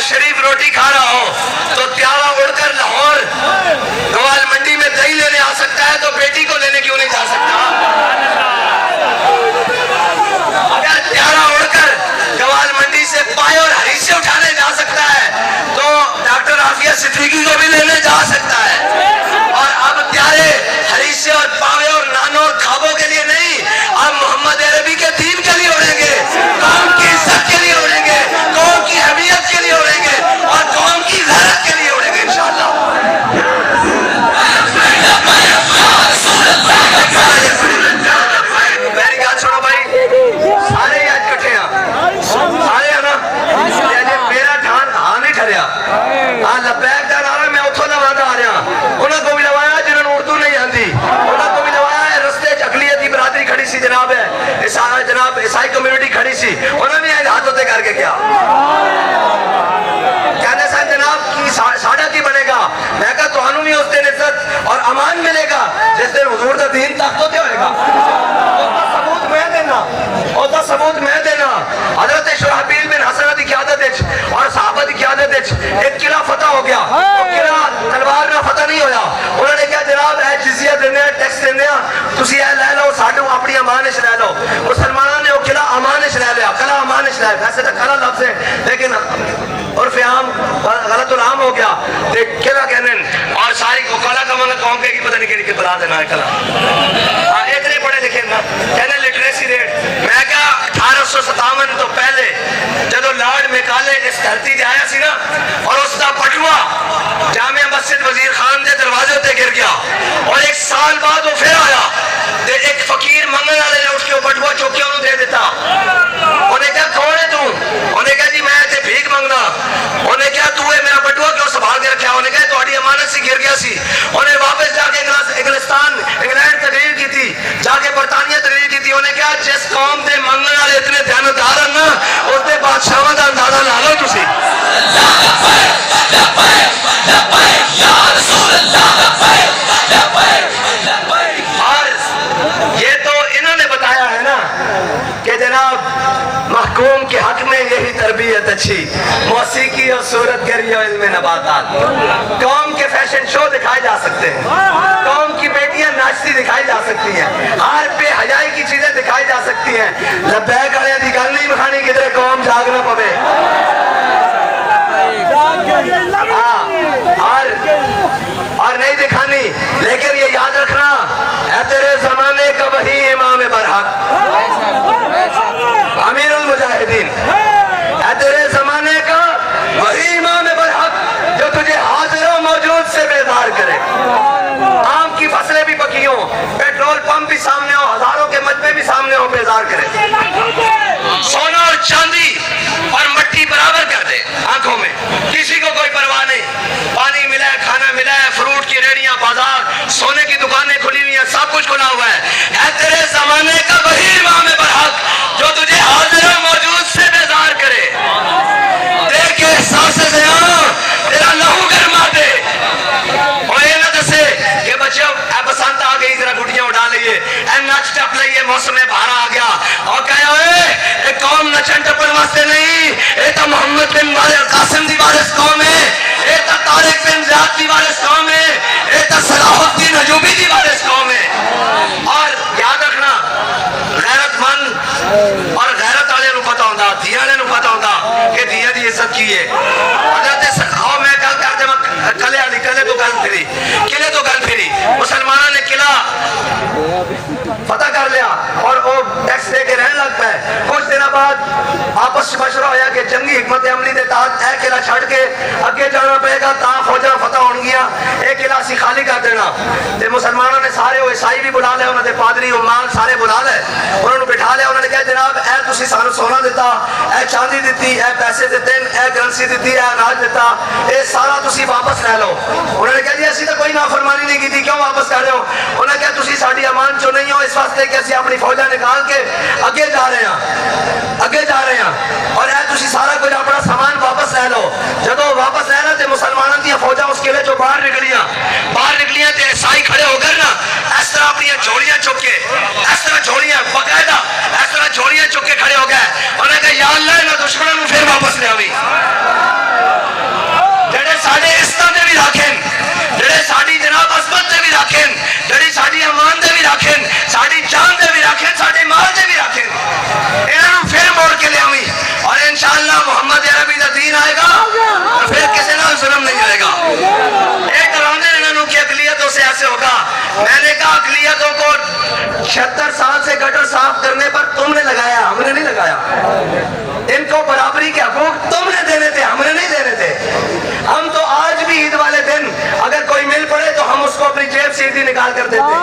शरीफ रोटी खा रहा हो तो प्याला उड़कर लाहौर गवाल मंडी में दही लेने आ सकता है, तो बेटी को लेने क्यों नहीं जा सकता? अगर प्याला उड़कर गवाल मंडी से पाए और हरीसे उठाने जा सकता है तो डॉक्टर आफिया सिद्दीकी को भी लेने जा सकता है। और अब प्यारे हरीसे और पावे और नानों और खाबों के लिए नहीं, अब मोहम्मद अरबी के दीन के लिए उड़ेंगे, कौम की इज्जत के लिए उड़ेंगे, कौम की हमीयत के लिए उड़ेंगे और कौम की गैरत के लिए उड़ेंगे इंशाअल्लाह। मेरी बात सुनो भाई, सारे आज इकट्ठे हैं, सारे है ना, मेरा ध्यान हाँ नहीं ठहरिया, हाँ लब्बैक का नारा मैं उठो लवादा आ रहा, उन्होंने को भी लवाया जिन्होंने उर्दू नहीं आती, उन्होंने को भी लवाया है, रस्ते अकलियत की बरादरी खड़ी सी जनाब है, जनाब ईसाई कम्युनिटी खड़ी सी, उन्होंने भी हाथ होते करके क्या कहने साहब जनाब की साढ़ा की बनेगा, मैं कहा तुहानू भी उस दिन इज्जत और अमान मिलेगा जिस दिन हुजूर का दीन ताकत होएगा। उसका सबूत मैं देना, उसका सबूत मैं देना। हजरत शुराहबील बिन हसन की क़यादत और सहाबा की क़यादत एक किला फतह हो गया, वो किला तलवार ना फतह नहीं होया, उन्होंने कहा जनाब ऐ जिजिया देने टैक्स देने तुसी ऐ ले लो, साडू अपनी अमान च ले लो। मुसलमानों ने वो किला अमान च ले लिया, कला अमान च ले, वैसे तो कला लफ्ज़ है लेकिन उर्फ़ आम गलत आम हो गया, किला कहने और सारी को कला का मतलब कौन कहेगी पता नहीं कि बता देना है कला। हाँ एक नहीं पढ़े लिखे ना कहने लिटरेसी रेट, मैं क्या 1857 तो पहले जब लॉर्ड मेकाले इस धरती से आया सी ना और उसका पटुआ जामिया मस्जिद वजीर खान के दरवाजे पे गिर गया और एक साल बाद वो फिर आया, एक फकीर मंगने वाले ने उसके पटुआ चुक के उन्हें दे देता। उन्हें क्या कौन है तू? उन्हें क्या जी मैं इतने भीख मंगना। उन्हें क्या तू है मेरा पटुआ क्यों संभाल के रखा? उन्हें क्या तुम्हारी अमानत से गिर गया सी। उन्हें वापस जाके इंग्लिस्तान इंग्लैंड तकरीर की थी, जाके बरतानिया तकरीर की थी। उन्हें क्या जिस कौम के मंगने वाले इतने ध्यानदार हैं ना उसके बादशाह का अंदाजा ला लो तुसी। महकूम के हक में यही तरबियत अच्छी, मौसीकी और सूरत गरी और इल्म नबातात। कौम के फैशन शो दिखाए जा सकते हैं, कौम की बेटियां नाचती दिखाई जा सकती हैं, हर बेहयाई की चीजें दिखाई जा सकती हैं। लब्बैक वाले की गल नहीं बखानी किधरे कौम जागना पवे। और नहीं दिखानी, लेकिन ये याद रखना है तेरे जमाने का वही इमाम बरहक अमीरुल मुजाहिदीन, है तेरे जमाने का वही इमाम बरहक जो तुझे हाजिर मौजूद से बेदार करे। आम की फसलें भी पकी हो, पेट्रोल पंप भी सामने हो, हजारों के मजबे भी सामने हो, बेदार करे। सोना और चांदी और मट्टी बराबर कर दे आंखों में, किसी को कोई परवाह नहीं। पानी मिला है, खाना मिला है, फ्रूट की रेड़ियां, बाजार, सोने की दुकानें खुली हुई हैं, सब कुछ खुला हुआ है तेरे जमाने का वही इमाम बरहक जो तुझे हाजिर मौजूद से बेदार करे। देखे सांस से तेरा लहू गरमा दे और ये ना दसे कि बच्चों बसंत आ गई जरा गुटियां उड़ा लिए, नच टप लिए, मौसम बाहर आ गया और कहे कौम नचन टपन वास्ते नहीं, ये तो मोहम्मद बिन कासिम दी वारिस कौम है, ये तो तारिक बिन ज़ियाद दी वारिस कौम है, ये तो सलाहुद्दीन अयूबी दी वारिस कौम है। और याद रखना गैरतमंद और गैरत वाले को पता होता, दिया वाले को पता होता कि दिया की इज्जत की है। आओ मैं गल कर दे, कले वाली कले तो गल फिरी, किले तो गल फिरी। मुसलमानों ने किला पता कर लिया और वो टैक्स दे के रहने लग पाए। कुछ दिन बाद आपस में मशवरा होया कि जंगी हिकमत अमली के तहत यह किला छड़ के अगे जाना पड़ेगा, ता फौजा फतह हो गया, यह किला असी खाली कर देना। ते मुसलमानों ने सारे ईसाई भी बुला लिया, उन्होंने पादरी उम्माल सारे बुला ले, उन्होंने बिठा लिया। उन्होंने कहा जनाब ए तुसी सानू सोना दिता, ए चांदी दी, ए पैसे दिते, ए करेंसी दी, ए अनाज दिता, ये सारा तुसी वापस ले लो। उन्होंने कहा जी असी तो कोई नाफरमानी नहीं की, क्यों वापस कर रहे हो? उन्होंने कहा तुसी साडी अमान चो नहीं हो, इस वास्ते कि असी अपनी फौजा निकाल के अगे जा रहे हैं, अगे जा रहे हैं और तुसी सारा कुछ अपना सामान वापस ले लो। जदों वापस ले लो तो मुसलमानों दी फौजा उस किले चो बाहर निकलियां तो ईसाई खड़े होकर ना इस तरह अपनी झोलियां चुक के, इस तरह झोलियां बाकायदा इस तरह झोलियां चुक के खड़े हो गए। उन्होंने कहा या अल्लाह ना दुश्मनों फिर वापस ले आवी। ساڈے مال دے بھی رکھے انہاں نوں پھر موڑ کے لے آویں اور انشاءاللہ محمد عربی دا دین آئے گا تو پھر کسی نال ظلم نہیں آئے گا. ایک ڈرانے انہوں نے کہ اقلیتوں سے ایسے ہوگا. میں نے کہا اقلیتوں کو 76 سال سے گٹر صاف کرنے پر تم نے لگایا, ہم نے نہیں لگایا. ان کو برابری کے حقوق تم نے دینے تھے, ہم نے نہیں دینے تھے. ہم تو آج بھی عید والے دن اگر کوئی مل پڑے تو ہم اس کو اپنی جیب سے عیدی نکال کر دیتے.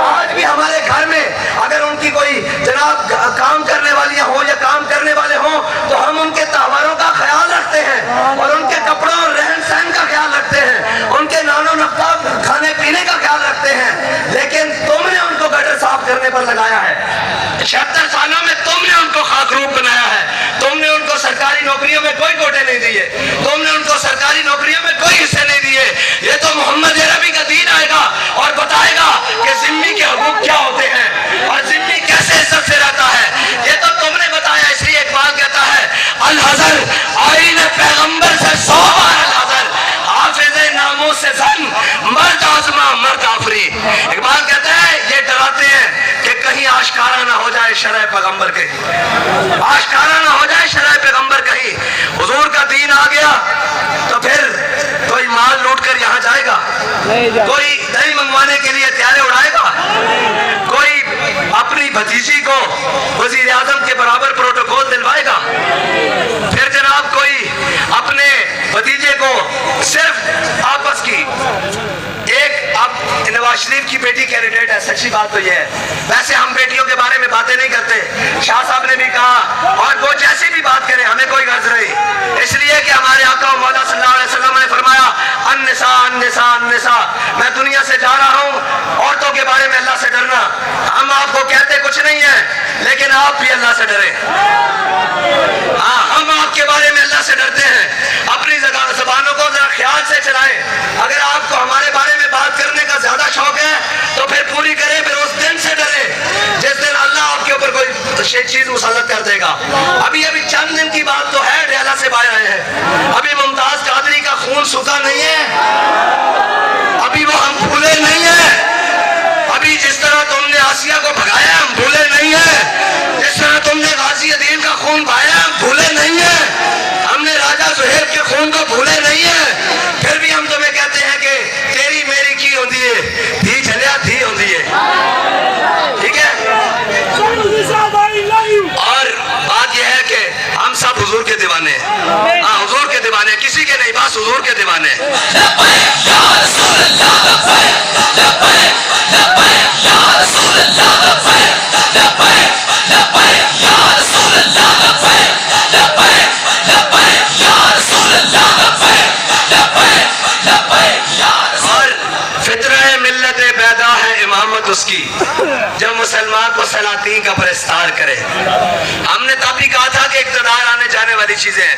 آج بھی ہمارے گھر میں اگر ان کی کوئی جناب کام کرنے والیاں ہوں یا کام کرنے والے ہوں تو ہم ان کے تہواروں کا خیال رکھتے ہیں اور ان کے کپڑوں اور رہن سہن کا خیال رکھتے ہیں, ان کے نان و نقطہ کھانے پینے کا خیال رکھتے ہیں. لیکن تم نے ان کو گٹر صاف کرنے پر لگایا ہے. 76 سالوں میں تم نے ان کو خاکروب بنایا ہے. تم نے ان کو سرکاری نوکریوں میں کوئی کوٹے نہیں دیے, تم نے ان کو سرکاری نوکریوں میں کوئی حصے نہیں دیے. یہ تو محمد عربی کا دین آئے گا اور بتائے گا کہ ذمہ کے حقوق کیا ہوتے ہیں اور ذمہ کیسے عزت سے رہتا ہے. یہ تو تم نے بتایا. اس لیے اقبال کہتا ہے الحذر آئین پیغمبر سے 100 بار الحذر, حافظ ناموس سے زن مرد آزما مرد آفری. اقبال کہتا ہے یہ ڈراتے ہیں کہ کہیں آشکارا نہ ہو جائے شرع پیغمبر کہیں, آشکارا نہ ہو جائے شرع پیغمبر کہیں. حضور کا دین آ گیا تو پھر کوئی مال لوٹ کر یہاں جائے گا, کوئی دہی منگوانے کے لیے ہتھیاریں اڑائے گا, کوئی اپنی بھتیجی کو وزیر اعظم کے برابر پروٹوکول دلوائے گا, پھر جناب کوئی اپنے بھتیجے کو صرف آپس کی ایک. اب نواز شریف کی بیٹی کینڈیڈیٹ ہے, سچی بات تو یہ ہے. ویسے ہم بیٹیوں کے بارے میں باتیں نہیں کرتے, شاہ صاحب نے بھی کہا اور وہ جیسی بھی بات کریں ہمیں کوئی غرض نہیں, اس لیے کہ ہمارے آقا و مولا صلی اللہ علیہ وسلم نے فرمایا النساء النساء النساء. میں دنیا سے جا رہا ہوں, عورتوں کے بارے میں اللہ سے ڈرنا. ہم آپ کو کہتے کچھ نہیں ہے لیکن آپ بھی اللہ سے ڈریں. ہاں ہم آپ کے بارے میں اللہ سے ڈرتے ہیں. اپنی زبانوں کو ذرا خیال سے چلائیں. اگر آپ کو ہمارے بارے میں بات کرنے کا زیادہ شوق ہے تو پھر پوری کریں, پھر اس دن سے ڈریں جس دن اللہ آپ کے اوپر کوئی چیز مسلط کر دے گا. ابھی چند دن کی بات تو ہے, ڈیالہ سے باہر آئے ہیں. ابھی ممتاز قادری کا خون سوکھا نہیں ہے, ابھی وہ ہم بھولے نہیں ہیں. ابھی جس طرح تم نے آسیہ کو بھگایا ہم بھولے نہیں ہیں, جس طرح تم نے غازی عدین کا خون بہایا ہم بھولے نہیں ہیں, ہم نے راجہ زہیب کے خون کو بھولے نہیں ہیں. پھر بھی ہم تمہیں کہتے ہیں کہ تیری میری کی ہوندی ہے, دھی چلیا دھی ہوندی ہے. ٹھیک ہے, اور بات یہ ہے کہ ہم سب حضور کے دیوانے ہیں. ہاں حضور کے دیوانے, کسی کے نہیں, بس حضور کے دیوانے. اس کی جب مسلمان کو سلاطین کا پرستار کرے. ہم نے تب بھی کہا تھا کہ اقتدار آنے جانے والی چیزیں ہیں,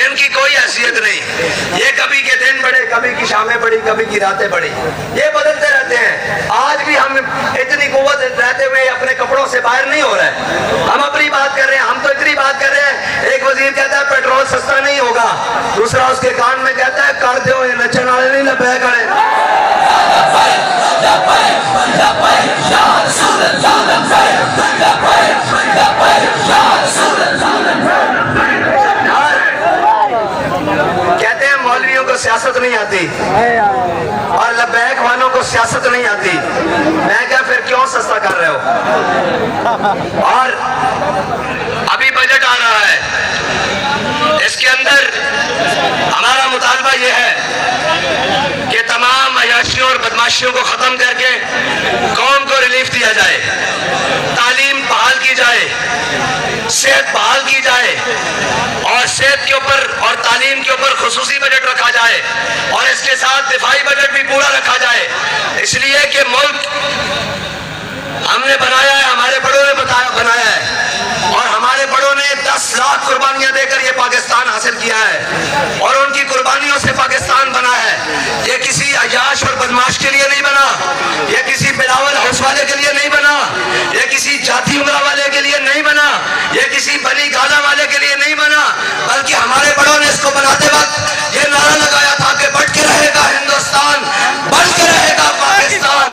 ان کی کوئی حیثیت نہیں. یہ کبھی کے دن بڑے, کبھی کی شامیں بڑی, کبھی کی راتیں بڑی, یہ بدلتے رہتے ہیں. آج بھی ہم اتنی قوت رہتے ہوئے اپنے کپڑوں سے باہر نہیں ہو رہے. ہم اپنی بات کر رہے ہیں, ہم تو اتنی بات کر رہے ہیں. ایک وزیر کہتا ہے پیٹرول سستا نہیں ہوگا, دوسرا اس کے کان میں کہتا ہے کر دو یہ نچن والے نہیں لبے کرے. کہتے ہیں مولویوں کو سیاست نہیں آتی اور لبیک والوں کو سیاست نہیں آتی. میں کہا پھر کیوں سستا کر رہے ہو؟ اور ابھی بجٹ آ رہا ہے, اس کے اندر ہمارا مطالبہ یہ ہے کہ تمام عیاشیوں اور بدماشیوں کو ختم کر کے قوم کو ریلیف دیا جائے, تعلیم بحال کی جائے, صحت بحال کی جائے اور صحت کے اوپر اور تعلیم کے اوپر خصوصی بجٹ رکھا جائے اور اس کے ساتھ دفاعی بجٹ بھی پورا رکھا جائے. اس لیے کہ ملک ہم نے بنایا ہے, ہمارے بڑوں نے بنایا ہے اور ہمارے بڑوں نے 10 لاکھ قربانیاں دے کر یہ پاکستان حاصل کیا ہے.